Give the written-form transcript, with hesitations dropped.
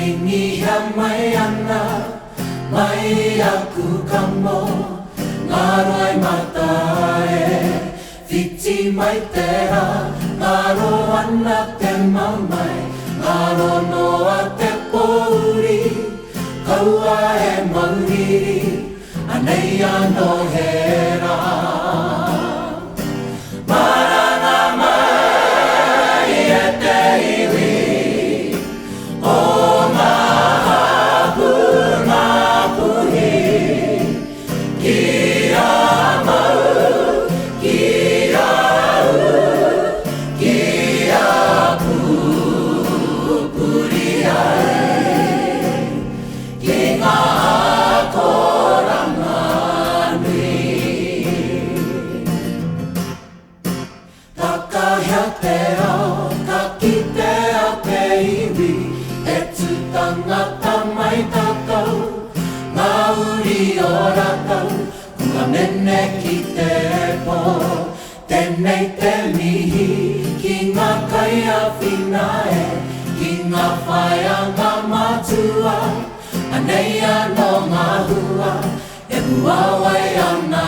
Ingiha mai ana mai aku kamo Ngaroi mata Whiti mai te rā Ngaro ana te mamai Ngaro noa te pōuri Kaua e mauriri Anei anō he rā Marana mai e te iwi O ngā hapu ngā puhi Ki a mau, ki a u, ki a pupuri ai Ki ngā koranga nui Takahia te ao, ka kite a te iwi E tu tangata mai tātou Ngā uri o rātou Kua nene ki te pō Tēnei te mihi Ki ngā kai a whinae Ki ngā whaianga matua Anei anō ngā hua E buawai ana